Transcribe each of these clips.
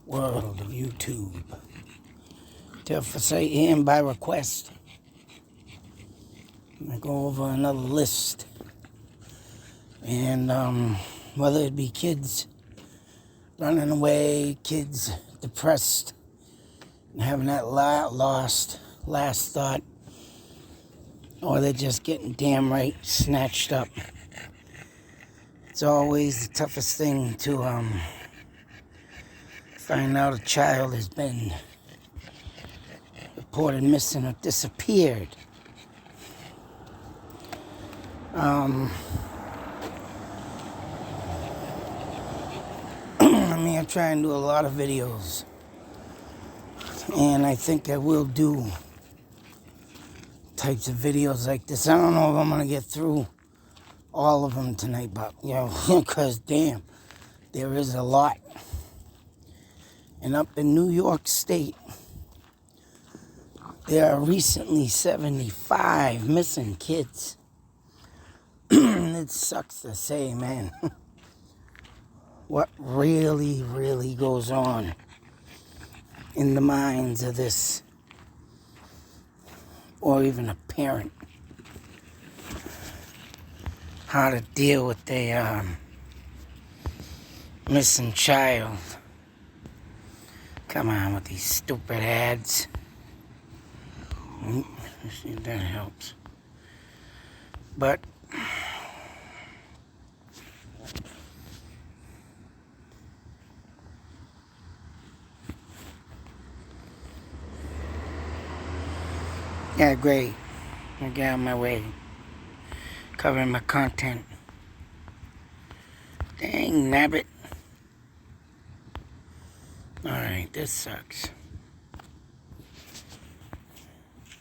world of YouTube. Therefore, say and by request. I go over another list. And whether it be kids running away, kids depressed, and having that last thought, or they're just getting damn right snatched up. It's always the toughest thing to find out a child has been reported missing or disappeared. I try and do a lot of videos, and I think I will do types of videos like this. I don't know if I'm going to get through all of them tonight, but, because, damn, there is a lot. And up in New York State, there are recently 75 missing kids. It sucks to say, man. What really, really goes on in the minds of this, or even a parent, how to deal with a missing child. Come on with these stupid ads. Let's see if that helps. But yeah, great. I get out of my way. Covering my content. Dang, nabbit. Alright, this sucks.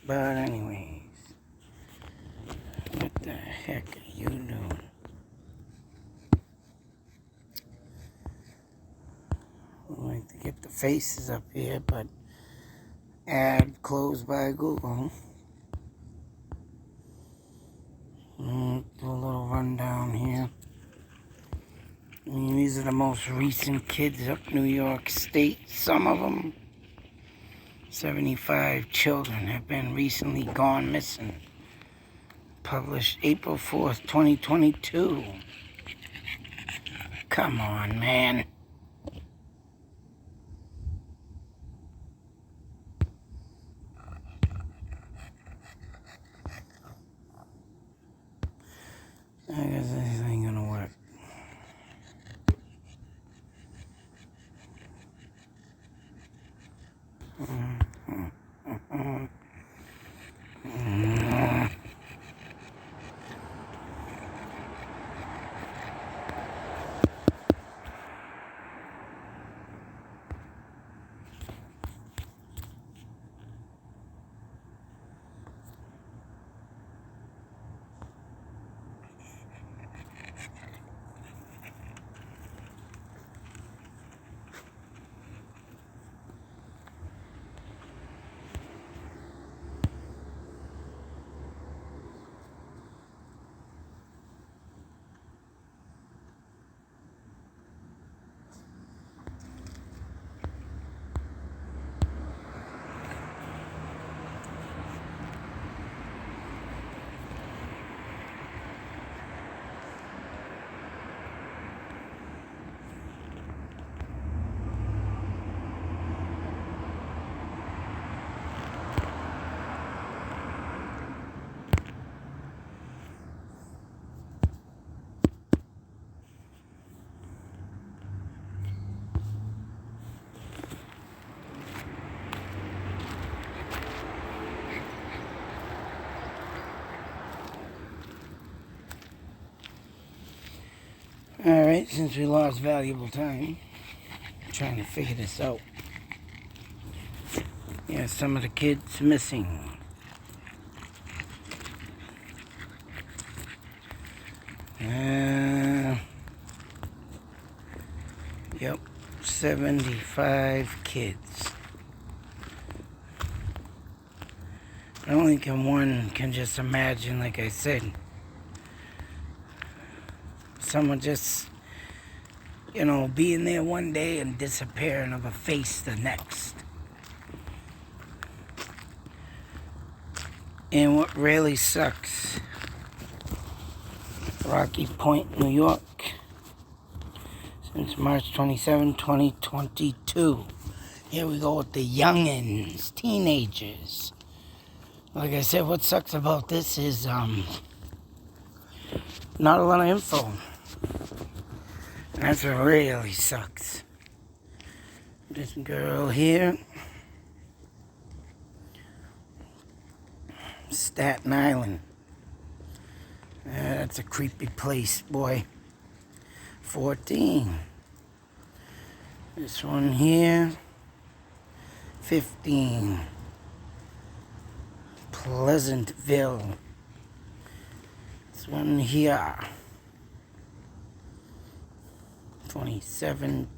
But anyways, what the heck are you doing? I'd like to get the faces up here, but ad closed by Google. Do a little rundown here. These are the most recent kids up New York State. Some of them, 75 children have been recently gone missing. Published April 4th, 2022. Come on, man. I guess this ain't gonna work. Alright, since we lost valuable time, I'm trying to figure this out. Yeah, some of the kids missing. Yep, 75 kids. I only one can just imagine, like I said, someone just being there one day and disappearing of a face the next. And what really sucks, Rocky Point, New York, since March 27, 2022. Here we go with the youngins, teenagers. Like I said, what sucks about this is not a lot of info. That's what really sucks. This girl here, Staten Island. That's a creepy place, boy. 14. This one here, 15. Pleasantville. This one here, 27,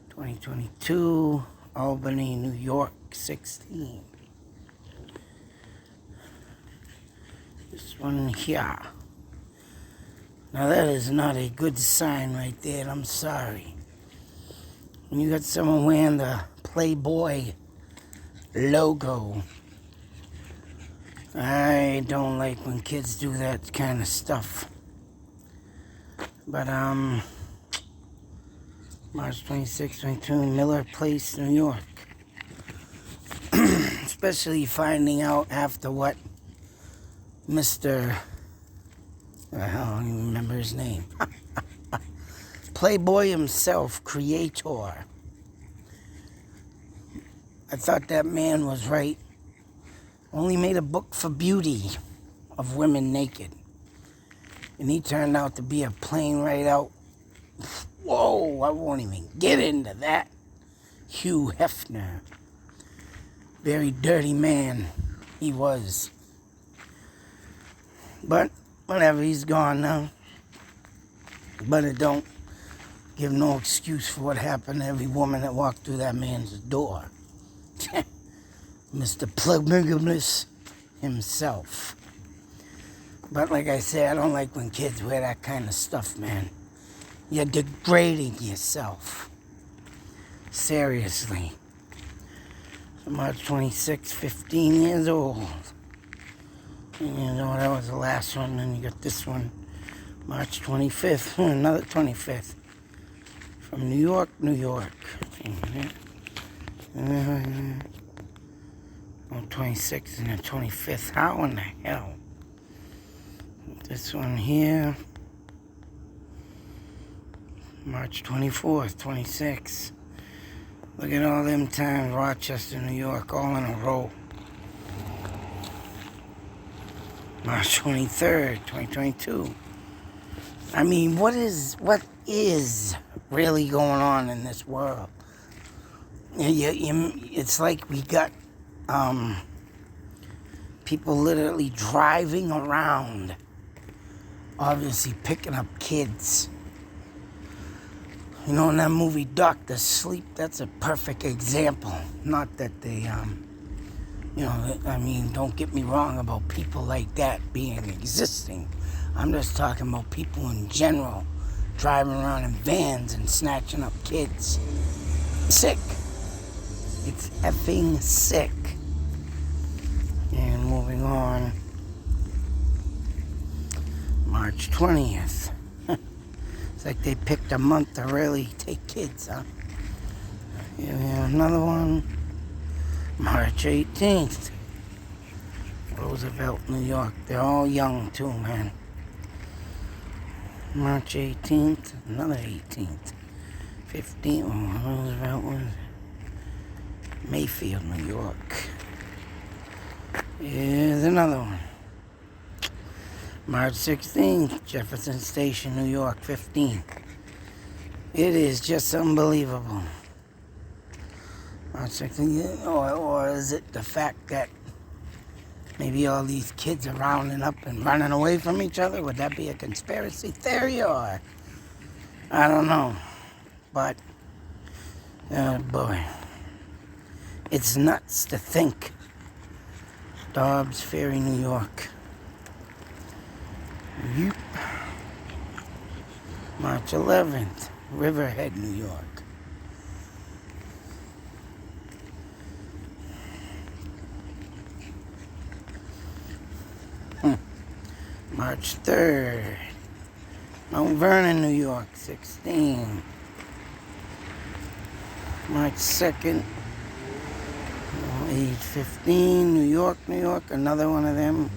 2022, Albany, New York, 16. This one here. Now that is not a good sign right there, I'm sorry. When you got someone wearing the Playboy logo, I don't like when kids do that kind of stuff. But, March 26, 22, Miller Place, New York. Especially finding out after what Mr. I don't even remember his name. Playboy himself, creator. I thought that man was right. Only made a book for beauty of women naked. And he turned out to be a plain right out. Whoa, I won't even get into that. Hugh Hefner. Very dirty man he was. But whatever, he's gone now. But it don't give no excuse for what happened to every woman that walked through that man's door. Mr. Plugmigamus himself. But like I say, I don't like when kids wear that kind of stuff, man. You're degrading yourself. Seriously. March 26, 15 years old. And that was the last one. And you got this one, March 25th, another 25th. From New York, New York. 26th and the 25th. How in the hell? This one here, March 24th, 26th. Look at all them times, Rochester, New York, all in a row. March 23rd, 2022. I mean, what is really going on in this world? It's like we got people literally driving around, obviously picking up kids. In that movie Doctor Sleep, that's a perfect example. Not that they, don't get me wrong about people like that existing. I'm just talking about people in general driving around in vans and snatching up kids. Sick. It's effing sick. And moving on, March 20th. It's like they picked a month to really take kids, huh? Here we have another one, March 18th. Roosevelt, New York. They're all young too, man. March 18th, another 18th. 15th, Roosevelt was Mayfield, New York. Here's another one. March 16th, Jefferson Station, New York, 15. It is just unbelievable. March 16th, or is it the fact that maybe all these kids are rounding up and running away from each other? Would that be a conspiracy theory, or I don't know. But, boy, it's nuts to think. Dobbs Ferry, New York. Yep. March 11th. Riverhead, New York. March 3rd. Mount Vernon, New York, 16. March 2nd. Age 15, New York, New York. Another one of them.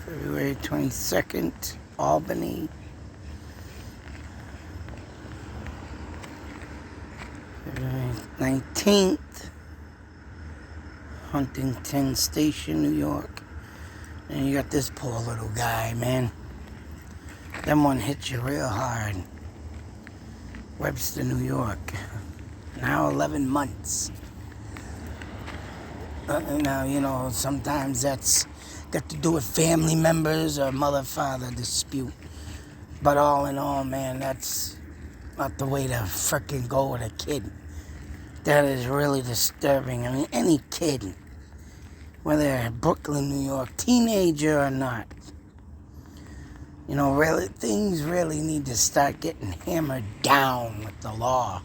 February 22nd, Albany. February 19th, Huntington Station, New York. And you got this poor little guy, man. That one hit you real hard. Webster, New York. Now 11 months. Now, sometimes that's got to do with family members or mother-father dispute. But all in all, man, that's not the way to frickin' go with a kid. That is really disturbing. I mean, any kid, whether Brooklyn, New York, teenager or not, really, things really need to start getting hammered down with the law.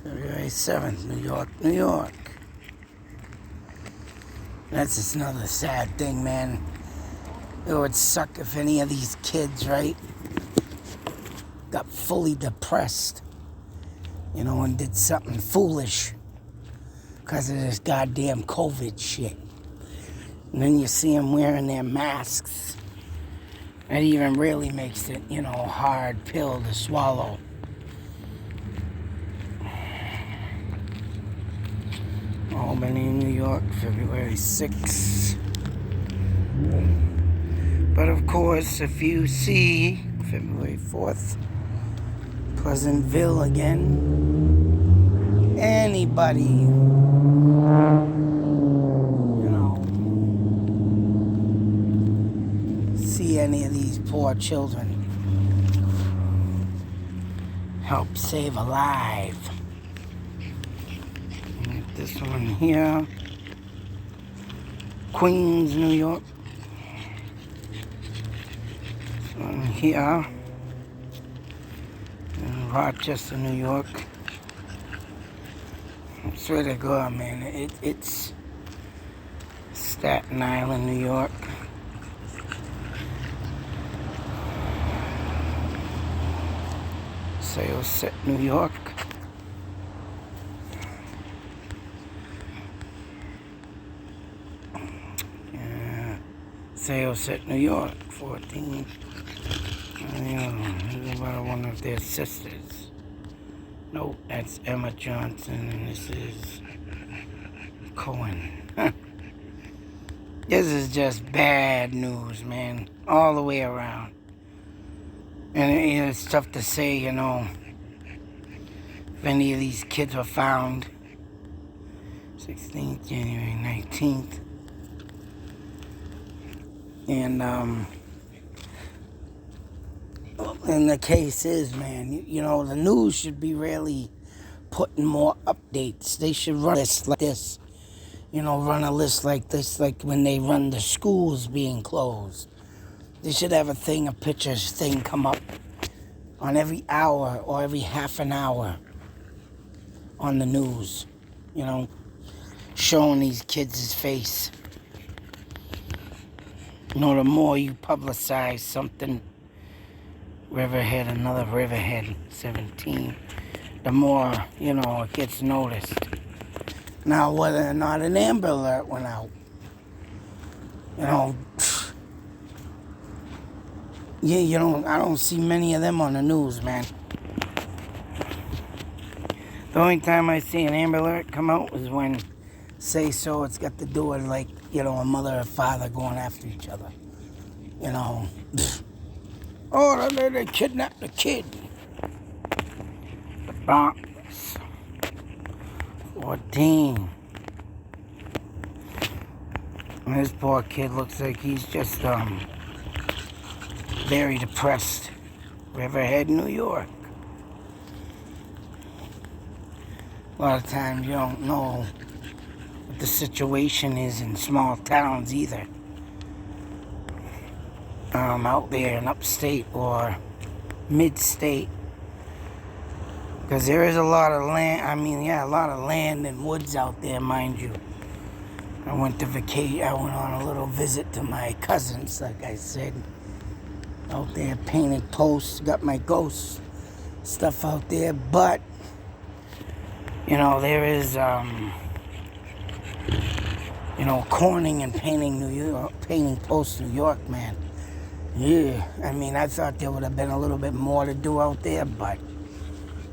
February 7th, New York, New York. That's just another sad thing, man. It would suck if any of these kids, right, got fully depressed, and did something foolish because of this goddamn COVID shit. And then you see them wearing their masks. That even really makes it, a hard pill to swallow. Albany, New York, February 6th. But of course, if you see February 4th, Pleasantville again, anybody, see any of these poor children, help save a life. This one here, Queens, New York. This one here, in Rochester, New York. I swear to God, man, it's Staten Island, New York. Somerset, New York. Somerset, New York, 14. This is about one of their sisters. Nope, that's Emma Johnson, and this is Cohen. This is just bad news, man, all the way around. And it's tough to say, if any of these kids were found. 16th, January 19th. And the case is, man, the news should be really putting more updates. They should run a list like this. Run a list like this, like when they run the schools being closed. They should have a pictures thing come up on every hour or every half an hour on the news, showing these kids' face. The more you publicize something, Riverhead, another Riverhead, 17, the more, it gets noticed. Now, whether or not an Amber Alert went out, I don't see many of them on the news, man. The only time I see an Amber Alert come out is when, it's got to do with, a mother or father going after each other. Oh, they kidnapped the kid. The Bronx, 14. And this poor kid looks like he's just, very depressed. Riverhead, New York. A lot of times you don't know what the situation is in small towns either. out there in upstate or mid-state. Because there is a lot of land, a lot of land and woods out there, mind you. I went on a little visit to my cousins, like I said. Out there painting posts, got my ghost stuff out there, but, there is, Corning and painting posts New York, man. Yeah, I thought there would have been a little bit more to do out there, but,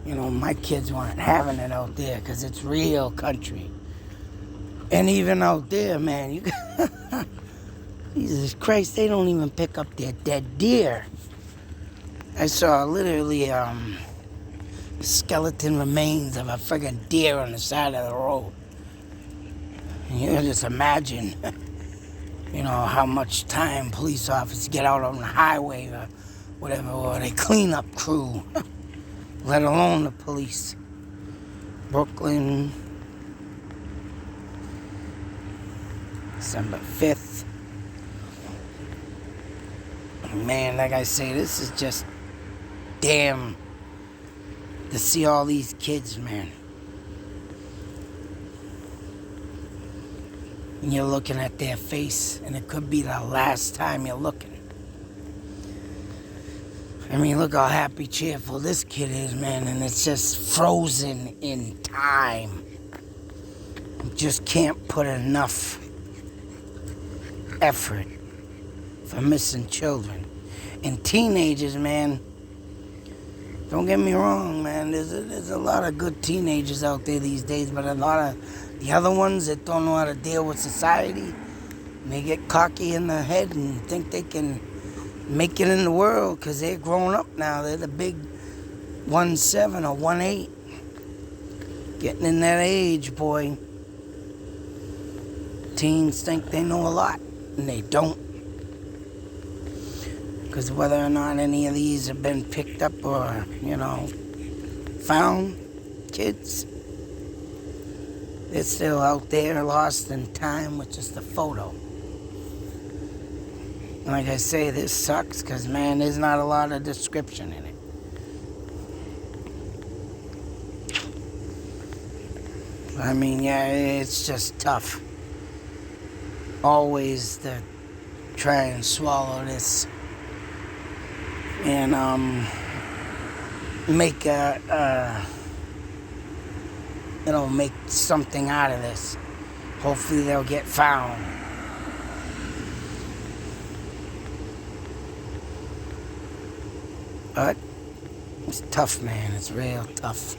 my kids weren't having it out there because it's real country. And even out there, man, Jesus Christ, they don't even pick up their dead deer. I saw literally skeleton remains of a friggin' deer on the side of the road. And you can just imagine, how much time police officers get out on the highway or whatever, or they cleanup crew, let alone the police. Brooklyn, December 5th. Man, like I say, this is just damn to see all these kids, man. And you're looking at their face, and it could be the last time you're looking. Look how happy, cheerful this kid is, man, and it's just frozen in time. You just can't put enough effort for missing children. And teenagers, man, don't get me wrong, man, there's a lot of good teenagers out there these days, but a lot of the other ones that don't know how to deal with society, and they get cocky in the head and think they can make it in the world because they're grown up now. They're the big 1-7 or 1-8. Getting in that age, boy. Teens think they know a lot, and they don't. Because whether or not any of these have been picked up or, found, kids, they're still out there lost in time with just a photo. Like I say, this sucks because, man, there's not a lot of description in it. It's just tough. Always to try and swallow this and make make something out of this. Hopefully they'll get found. But it's tough, man. It's real tough.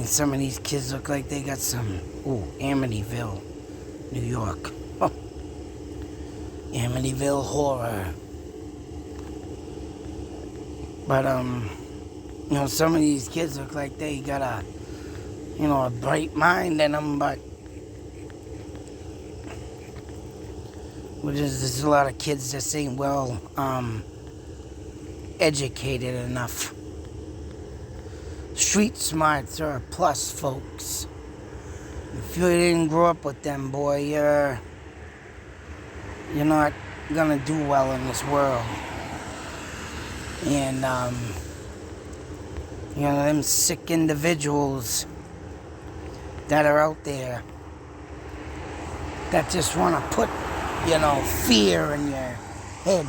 Some of these kids look like they got some... Amityville, New York. Oh. Amityville horror. But, some of these kids look like they got a bright mind in them, but... There's a lot of kids that ain't well, educated enough. Street smarts are a plus, folks. If you didn't grow up with them, boy, you're not gonna do well in this world. And them sick individuals that are out there that just want to put fear in your head,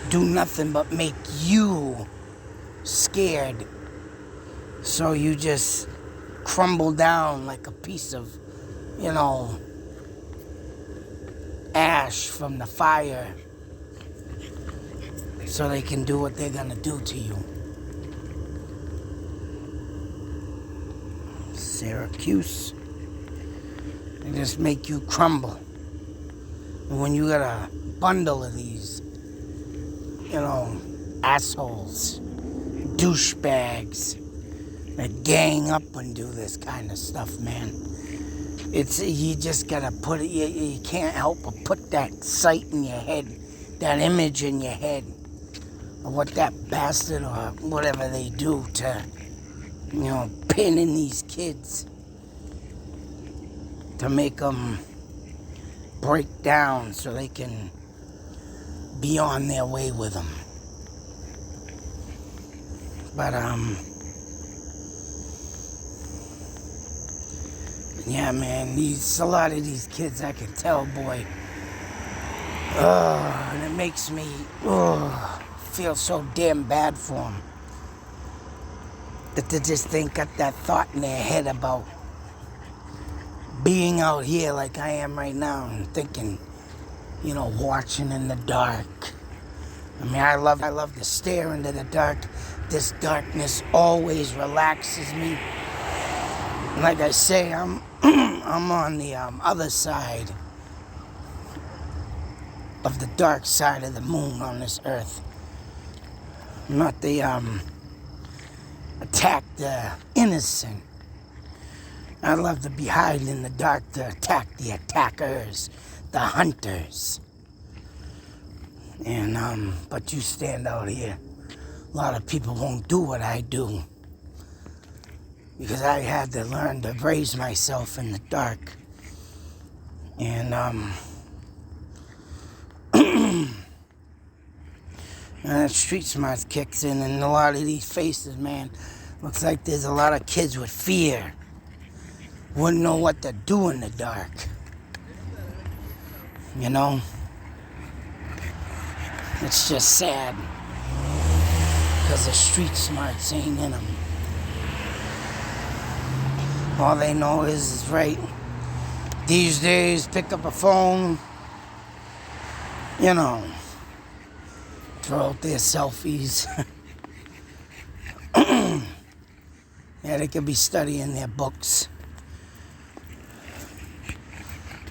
do nothing but make you scared, so you just crumble down like a piece of ash from the fire, so they can do what they're gonna do to you. Syracuse. They just make you crumble. And when you got a bundle of these assholes, douchebags that gang up and do this kind of stuff, man, you just gotta put it. You can't help but put that sight in your head, that image in your head of what that bastard or whatever they do to pin in these kids to make them break down so they can be on their way with them. But, yeah, man, a lot of these kids, I can tell, boy, and it makes me, feel so damn bad for them. That they just got that thought in their head about being out here like I am right now and thinking, watching in the dark. I mean, I love to stare into the dark. This darkness always relaxes me. And like I say, I'm on the other side of the dark side of the moon on this earth. Not the attack the innocent. I love to be hiding in the dark to attack the attackers, the hunters. And but you stand out here. A lot of people won't do what I do. Because I had to learn to raise myself in the dark. And and that street smart kicks in, and a lot of these faces, man, looks like there's a lot of kids with fear. Wouldn't know what to do in the dark. It's just sad. Because the street smarts ain't in them. All they know is right. These days, pick up a phone, throw out their selfies. Yeah, they could be studying their books.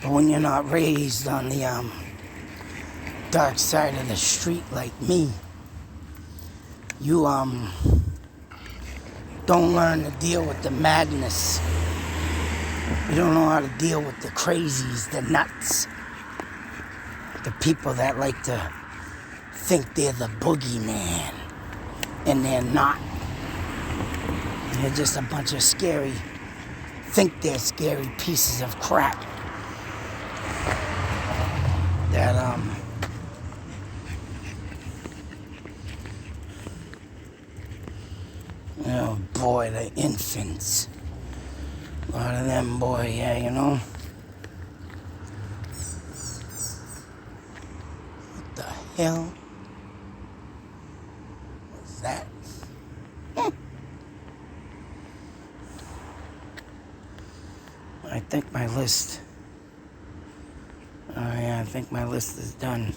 But when you're not raised on the dark side of the street like me, you don't learn to deal with the madness. You don't know how to deal with the crazies, the nuts, the people that like to think they're the boogeyman, and they're not. They're just a bunch of think they're scary pieces of crap that oh boy, the infants. A lot of them, boy, yeah, What the hell was that? I think my list. I think my list is done.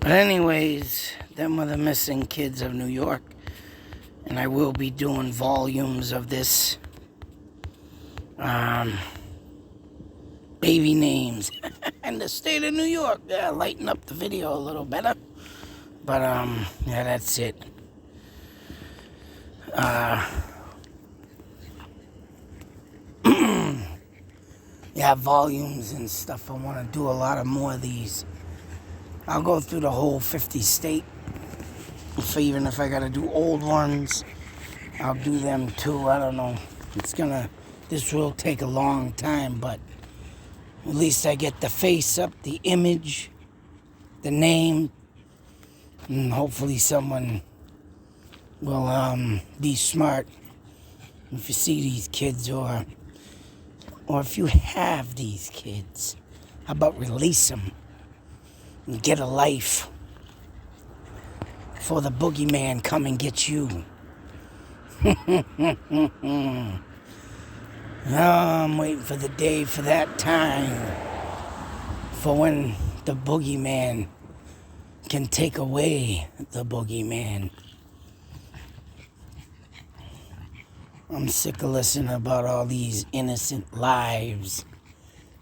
But anyways, them were the missing kids of New York. And I will be doing volumes of this. Baby names. And the state of New York. Yeah, lighten up the video a little better. But, yeah, that's it. Yeah, volumes and stuff. I want to do a lot of more of these. I'll go through the whole 50 state. Even if I got to do old ones, I'll do them too. I don't know. This will take a long time, but at least I get the face up, the image, the name, and hopefully someone will be smart. If you see these kids or if you have these kids, how about release them and get a life before the boogeyman come and get you. I'm waiting for the day, for that time, for when the boogeyman can take away the boogeyman. I'm sick of listening about all these innocent lives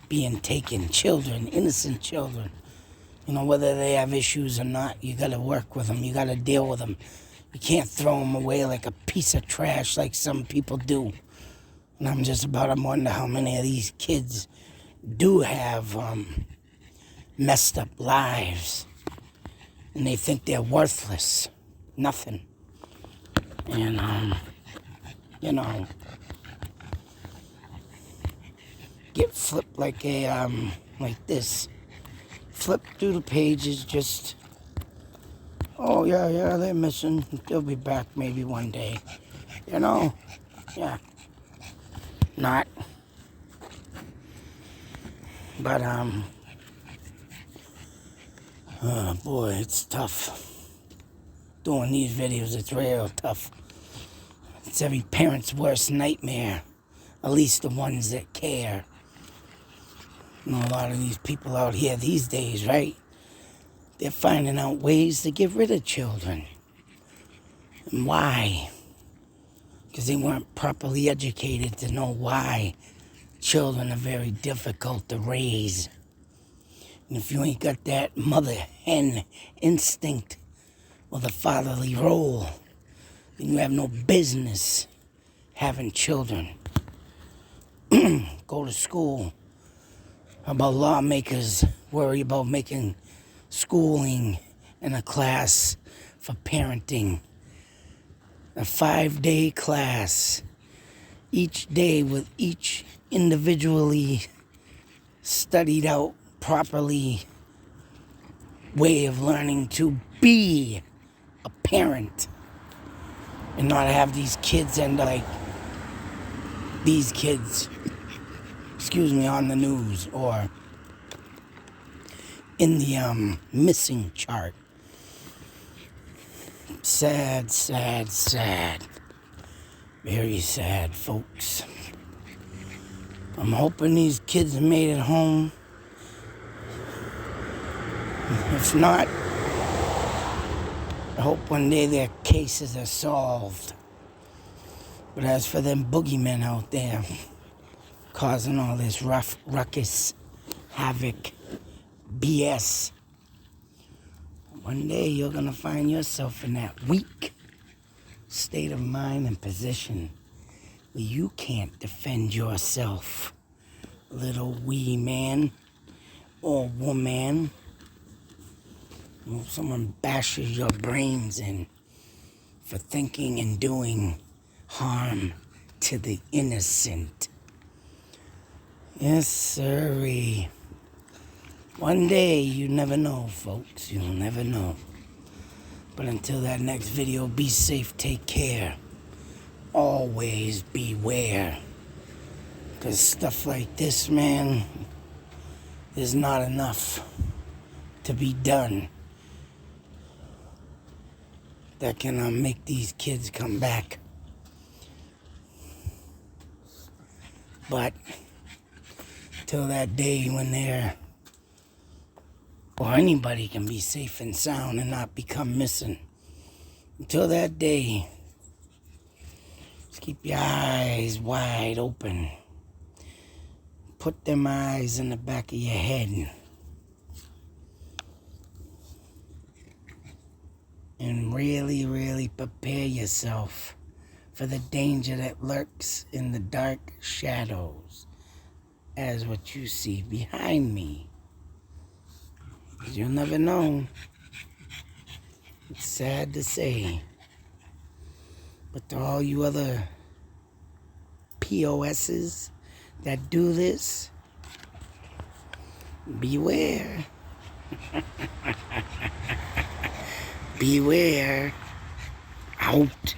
being taken. Children, innocent children. Whether they have issues or not, you got to work with them. You got to deal with them. You can't throw them away like a piece of trash like some people do. And I'm just about to wonder how many of these kids do have messed up lives. And they think they're worthless. Nothing. And, get flipped like like this. flip through the pages, just, oh, yeah, they're missing. They'll be back maybe one day. You know? Yeah. Not. But, oh boy, it's tough. Doing these videos, it's real tough. It's every parent's worst nightmare. At least the ones that care. You know, a lot of these people out here these days, right? They're finding out ways to get rid of children. And why? Because they weren't properly educated to know why children are very difficult to raise. And if you ain't got that mother hen instinct or the fatherly role, then you have no business having children. Go to school. How about lawmakers worry about making schooling in a class for parenting? A 5-day class, each day with each individually studied out properly way of learning to be a parent and not have these kids end up like these kids, on the news or in the missing chart. Sad, sad, sad. Very sad, folks. I'm hoping these kids made it home. If not, I hope one day their cases are solved. But as for them boogeymen out there causing all this ruckus, havoc, BS, one day you're going to find yourself in that weak state of mind and position where you can't defend yourself, little wee man or woman. Well, someone bashes your brains in for thinking and doing harm to the innocent. Yes, sirree. One day, you never know, folks. You'll never know. But until that next video, be safe, take care. Always beware. Because stuff like this, man, is not enough to be done that can make these kids come back. But till that day when they're, or anybody can be safe and sound and not become missing. Until that day, just keep your eyes wide open. Put them eyes in the back of your head. And really, really prepare yourself for the danger that lurks in the dark shadows as what you see behind me. You'll never know. It's sad to say. But to all you other POSs that do this, beware. Beware. Out.